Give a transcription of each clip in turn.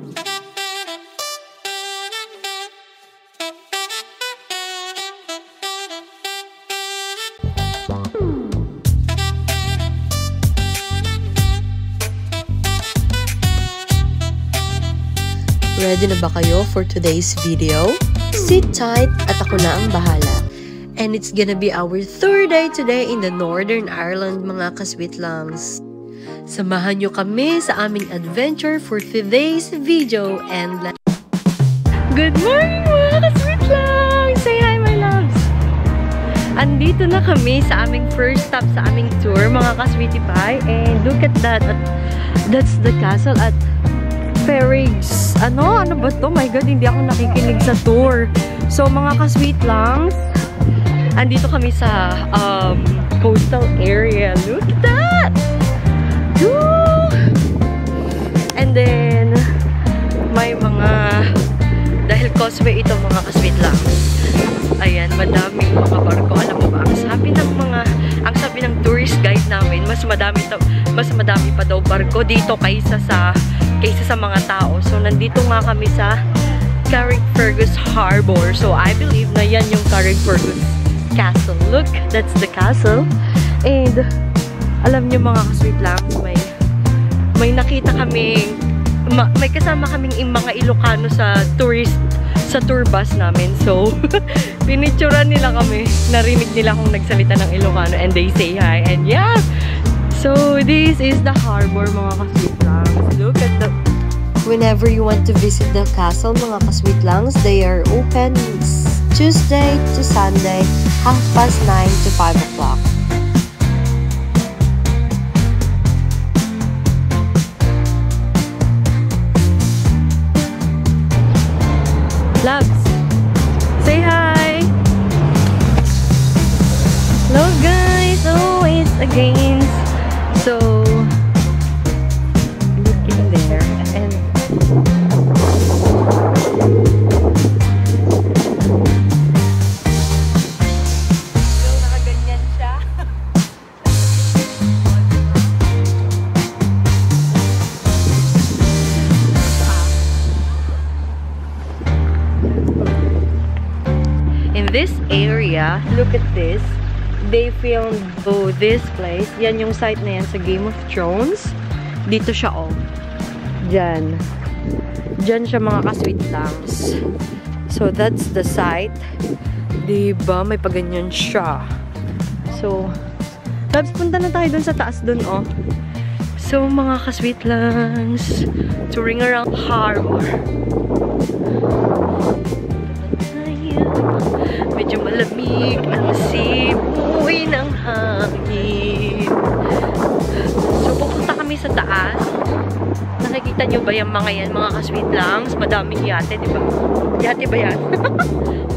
Ready na ba kayo for today's video? Sit tight at ako na ang bahala. And it's gonna be our third day today in the Northern Ireland, mga kasweetlangs. Samahan nyo kami sa aming adventure for today's video and good morning mga kasweetlangs! Say hi my loves! Andito na kami sa aming first stop sa aming tour, mga kasweetie pie. And look at that! That's the castle at Ferrig's. Ano ba to? My God, hindi ako nakikinig sa tour. So, mga kasweetlangs, andito kami sa coastal area. Look at that! Woo! And then, may mga, dahil causeway ito mga kasweetlangs, ayan, madaming mga barko. Alam mo ba, ang sabi ng tourist guide namin, mas madami pa daw barko dito kaysa sa mga tao. So, nandito nga kami sa Carrickfergus Harbor. So, I believe na yan yung Carrickfergus Castle. Look, that's the castle. And, alam nyo mga kasweetlangs, may nakita kaming, may kasama kaming mga Ilocano sa tour bus namin. So, pinicturan nila kami. Narinig nila akong nagsalita ng Ilocano and they say hi. And yeah! So, this is the harbor, mga kasweetlangs. Look at the... Whenever you want to visit the castle, mga kasweetlangs, they are open Tuesday to Sunday, 9:30 to 5 o'clock. Loves, say hi! Hello guys! Oh, it's again. So, look in there and nakaganyan siya. In this area, look at this. They filmed this place. Yan yung site na yan sa Game of Thrones. Dito siya, oh. Diyan. Diyan siya, mga kasweetlangs. So, that's the site. Diba? May paganyan siya. So, Labs, punta na tayo dun sa taas dun, oh. So, mga kasweetlangs, touring around harbor. Medyo malamig ang sipoy ng hangin. So, pupunta kami sa taas. Nakikita nyo ba yung mga yan, mga kasweetlangs? Madaming yate, di ba? Yate ba yan?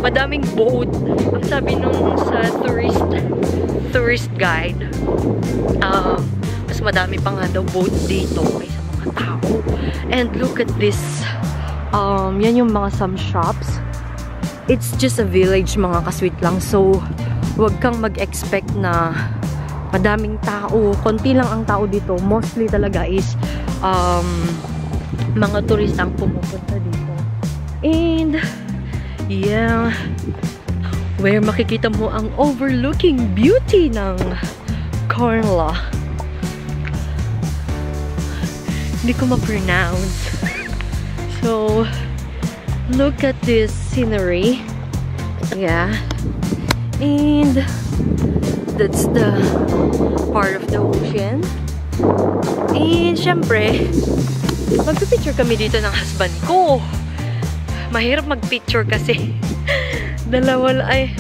Madaming boat. Ang sabi nung sa tourist guide, mas madami pa nga daw boat dito kaysa mga tao. And look at this. Yan yung mga some shops. It's just a village, mga kasweetlangs. So, huwag kang mag-expect na madaming tao. Konti lang ang tao dito. Mostly talaga is mga turistang pumupunta dito. And, yeah, where makikita mo ang overlooking beauty ng Cornwall. Hindi ko ma-pronounce. So, look at this scenery. Yeah. And that's the part of the ocean. And syempre, magpipicture kami dito ng husband ko. Mahirap magpicture kasi dalawa ay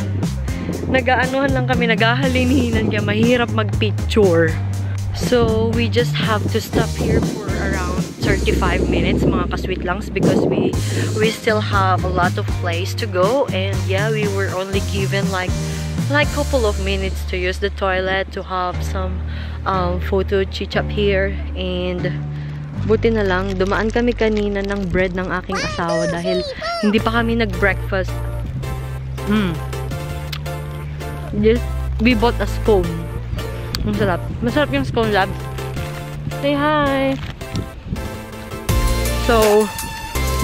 nag-aanuhan lang kami, naghahalininan kaya mahirap magpicture. So we just have to stop here for around 35 minutes, mga kasweetlangs, because we still have a lot of place to go. And yeah, we were only given like couple of minutes to use the toilet, to have some photo chit-chat here. And buti na lang, dumaan kami kanina ng bread ng aking asawa dahil hindi pa kami nag-breakfast. Just, we bought a scone. Masarap. Masarap yung scone, Lab. Say hi! So,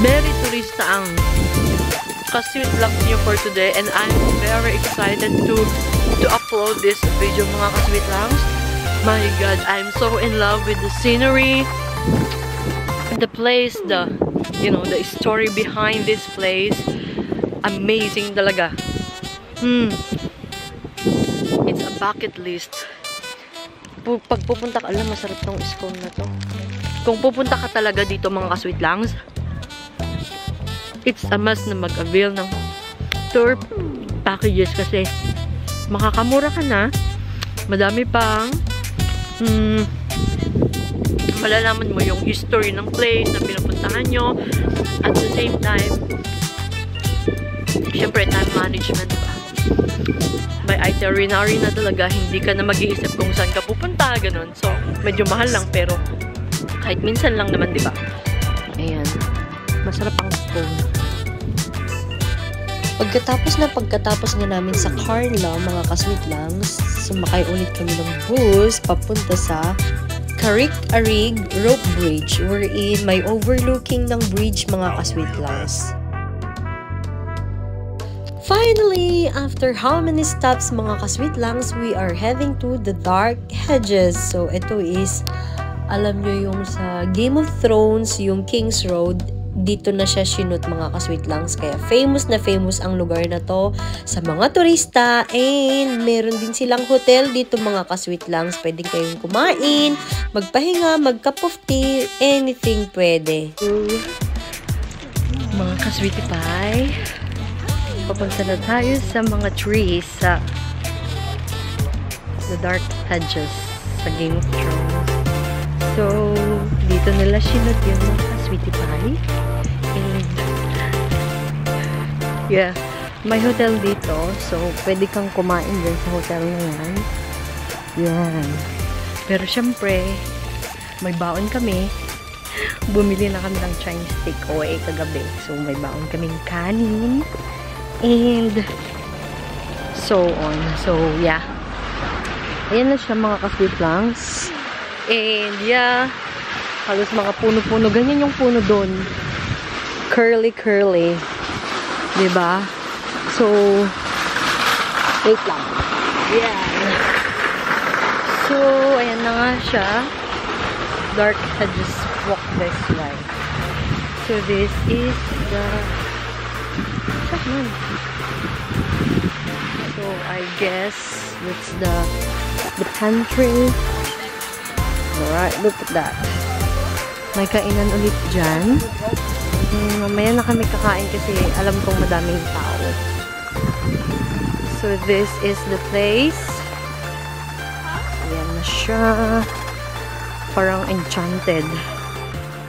Very turista ang Kasweet Langs niyo for today, and I'm very excited to upload this video, mga Kasweet Langs. My God, I'm so in love with the scenery, the place, the story behind this place. Amazing talaga. It's a bucket list. Pag pupunta ka, alam, masarap tong scone na to. Kung pupunta ka talaga dito, mga Kasweet Langs, it's a must na mag-avail ng tour packages kasi makakamura ka na, madami pang malalaman mo yung history ng place na pinupuntahan nyo, at the same time syempre time management pa, may itinerary na talaga, hindi ka na mag-iisip kung saan ka pupunta, ganun. So medyo mahal lang pero kahit minsan lang naman, diba? Ayan, masarap ang scone. Pagkatapos nga namin sa Carla, mga Kasweet Langs, sumakay ulit kami ng bus papunta sa Karik-Arig Rope Bridge, wherein may overlooking ng bridge, mga Kasweet Langs. Finally, after how many stops, mga Kasweet Langs, we are heading to the Dark Hedges. So ito is, alam nyo yung sa Game of Thrones, yung King's Road, dito na siya sinut, mga Kasweet Langs. Kaya famous na famous ang lugar na to sa mga turista, and meron din silang hotel dito, mga Kasweet Langs. Pwede kayong kumain, magpahinga, mag-cup of tea, anything pwede. Mga Kasweetie Pie, papunta na tayo sa mga trees sa The Dark Hedges sa Game of Thrones. So dito nila sinut yung mga Kasweetie Pie. And yeah, may hotel dito, so pwede kang kumain din sa hotel na yan. Yan. Pero syempre, may baon kami. Bumili na kami ng Chinese takeaway kagabi. So may baon kaming kanin and so on. So yeah, ayan na siya, mga Kasweet Langs. And yeah, halos mga puno-puno. Ganyan yung puno doon. Curly-curly. Diba? So, wait lang. Yeah. So, ayan na nga siya. Dark Hedges walk this way. So, this is the so, I guess that's the pantry. Alright, look at that. May kainan ulit dyan. Mamaya na kami kakain kasi alam kong madaming tao. So this is the place. Ayan na siya. Parang enchanted.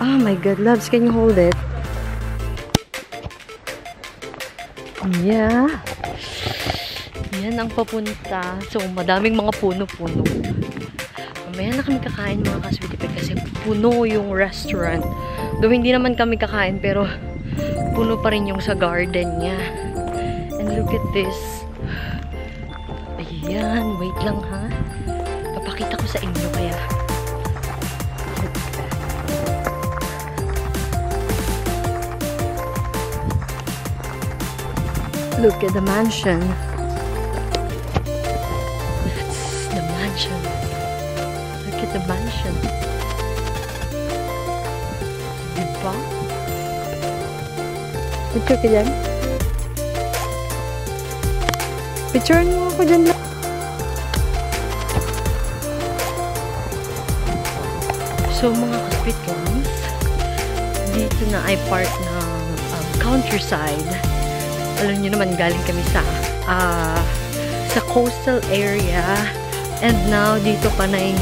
Oh my God, loves, can you hold it? Yeah. Yan ang papunta. So madaming mga puno-puno. Mamaya na kami kakain, mga Kasweetie Pie, kasi puno yung restaurant. Though hindi naman kami kakain, pero puno pa rin yung sa garden niya. And look at this. Ayan, wait lang ha. Papakita ko sa inyo kaya. Look at the mansion. That's the mansion. Look at the mansion. Diba? Picture ka dyan? Picture mo ako dyan lang. So mga Kasweet Langs, dito na ay part ng countryside. Alam nyo naman, galing kami sa coastal area, and now dito panay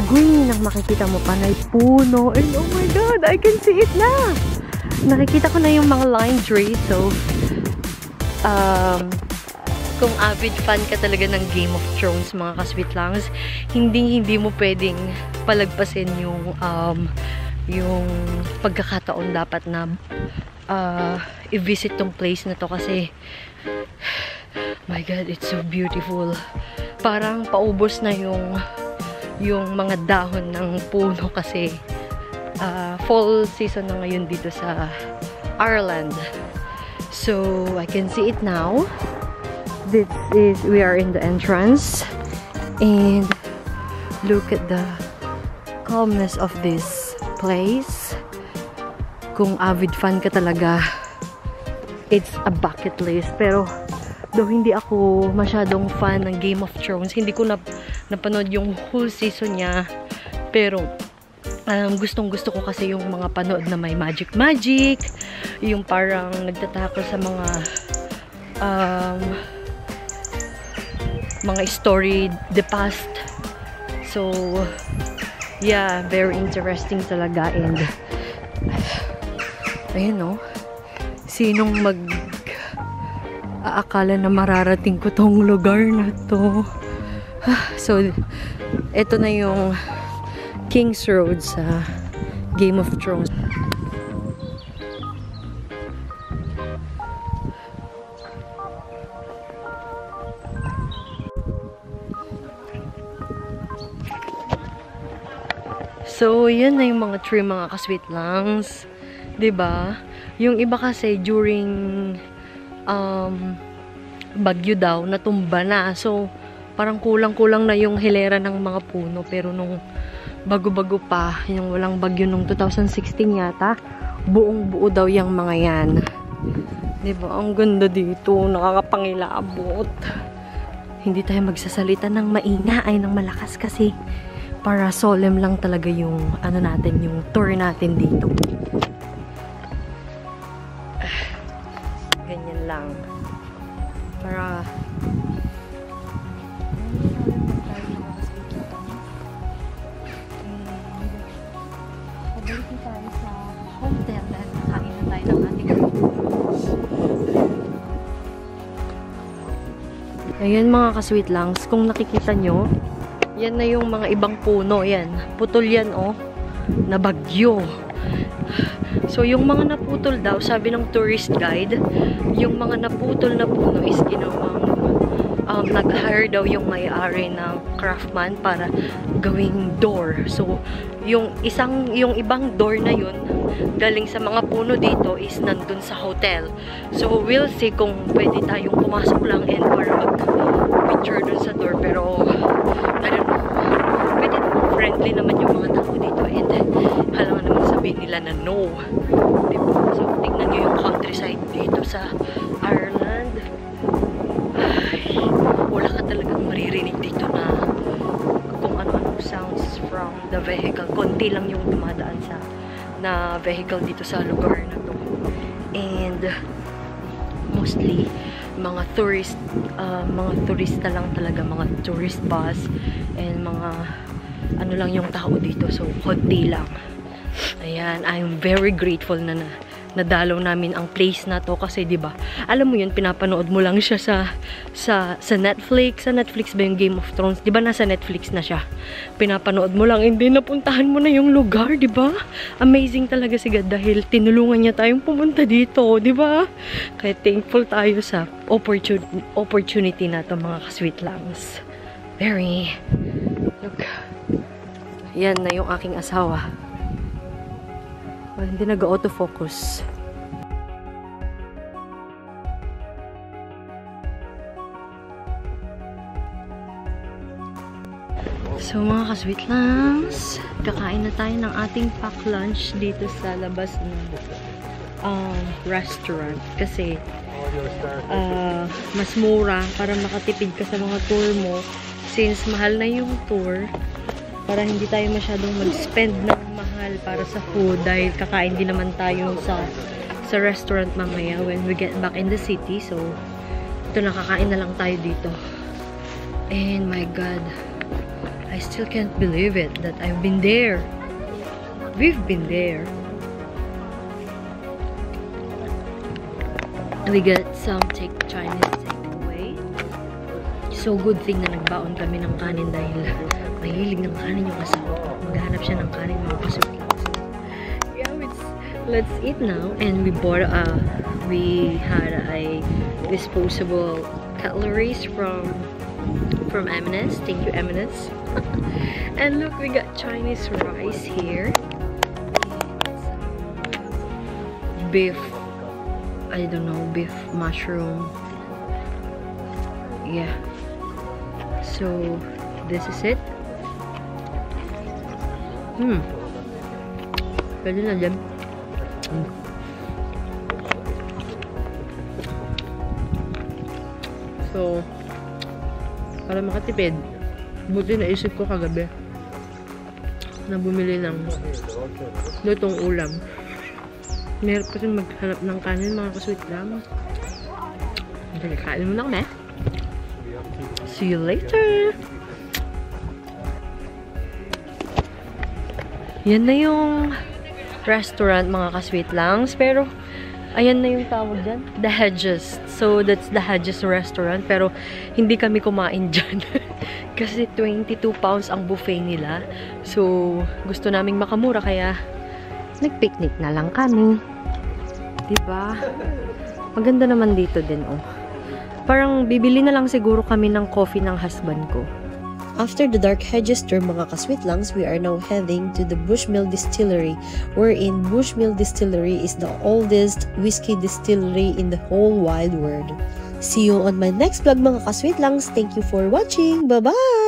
green ang makikita mo, panay puno, and oh my God, I can see it na! Nakikita ko na yung mga lime trees. So kung avid fan ka talaga ng Game of Thrones, mga Kasweet Langs, hindi mo pwedeng palagpasin yung pagkakataon dapat na i-visit tong place na to, kasi my God, it's so beautiful. Parang paubos na yung mga dahon ng puno kasi fall season na ngayon dito sa Ireland. So, I can see it now. We are in the entrance. And look at the calmness of this place. Kung avid fan ka talaga, it's a bucket list. Pero, though hindi ako masyadong fan ng Game of Thrones, hindi ko napanood yung whole season niya. Pero, gustong-gusto ko kasi yung mga panood na may magic, yung parang nagtatakol sa mga story, the past. So, yeah, very interesting talaga. And, ayun no, sinong aakala na mararating ko tong lugar na to. So, eto na yung King's Road sa Game of Thrones. So, yan na yung mga tree, mga kasweet langs. 'Di ba? Yung iba kasi during bagyo daw, natumba na. So, parang kulang-kulang na yung hilera ng mga puno. Pero nung bago-bago pa, yung walang bagyo nung 2016 yata, buong-buo daw yung mga yan. Diba? Ang ganda dito. Nakakapangilabot. Hindi tayo magsasalita ng maingay, ng malakas kasi para solemn lang talaga yung ano natin, yung tour natin dito. Ganyan lang. Para pabalikin tayo sa hotel dahil nakain na tayo ng ating ayan mga kasweet langs, kung nakikita nyo, yan na yung mga ibang puno, yan. Putol yan, oh. Na bagyo. So, yung mga naputol daw, sabi ng tourist guide, yung mga naputol na puno is ginawang nag-hire daw yung may-ari ng craftsman para gawing door. So, yung ibang door na yun, galing sa mga puno dito is nandun sa hotel. So, we'll see kung pwede tayong pumasok lang and para mag-picture dun sa door. Pero, I don't know. Pwede friendly naman yung mga tao dito and halangan naman sabihin nila na no. Diba? So, tingnan nyo yung countryside dito sa Ireland. Ay, wala ka talagang maririnig dito na kung ano-anong sounds from the vehicle. Konti lang yung dumadaan na vehicle dito sa lugar na to. And mostly mga turista lang talaga, mga tourist bus and mga ano lang yung tao dito. So, konti lang. Ayan, I'm very grateful na nadalaw namin ang place na to kasi 'di ba? Alam mo 'yun, pinapanood mo lang siya sa Netflix. Sa Netflix ba yung Game of Thrones? 'Di ba nasa Netflix na siya? Pinapanood mo lang, hindi napuntahan mo na yung lugar, 'di ba? Amazing talaga si God dahil tinulungan niya tayong pumunta dito, 'di ba? Kaya thankful tayo sa opportunity na to, mga kasweet langs. Very. Look. Yan na yung aking asawa. Well, hindi nag-autofocus. So mga kasweet langs, kakain na tayo ng ating pack lunch dito sa labas ng restaurant. Kasi mas mura para makatipid ka sa mga tour mo. Since mahal na yung tour, para hindi tayo masyadong mag-spend ng mahal para sa food dahil kakain din naman tayo sa restaurant mamaya when we get back in the city. So, ito, nakakain na lang tayo dito. And my God, I still can't believe it that I've been there. We've been there. We got some Chinese takeaway. So, good thing na nagbaon kami ng kanin dahil mahilig ng kanin yung asawa ko. Maghanap siya ng kanin, mga kasweet langs. Yeah, let's eat now. And we had a disposable cutleries from M&S. Thank you, M&S. And look, we got Chinese rice here. beef, I don't know, beef mushroom. Yeah. So, this is it. Pwede na dyan. So, para makatipid, buti naisip ko kagabi na bumili ng lutong ulam. Meron pa rin maghanap ng kanin, mga kasweet lang. Dali, kain mo na kami. See you later! Yan na yung restaurant, mga kasweet langs. Pero, ayan na yung tawag dyan. The Hedges. So, that's the Hedges restaurant. Pero, hindi kami kumain dyan. Kasi 22 pounds ang buffet nila. So, gusto naming makamura. Kaya, nag-picnic na lang kami. Diba? Maganda naman dito din, oh. Parang, bibili na lang siguro kami ng coffee ng husband ko. After the Dark Hedges tour, mga kasweetlangs, we are now heading to the Bushmill Distillery, wherein Bushmill Distillery is the oldest whiskey distillery in the whole wide world. See you on my next vlog, mga kasweetlangs. Thank you for watching. Bye-bye!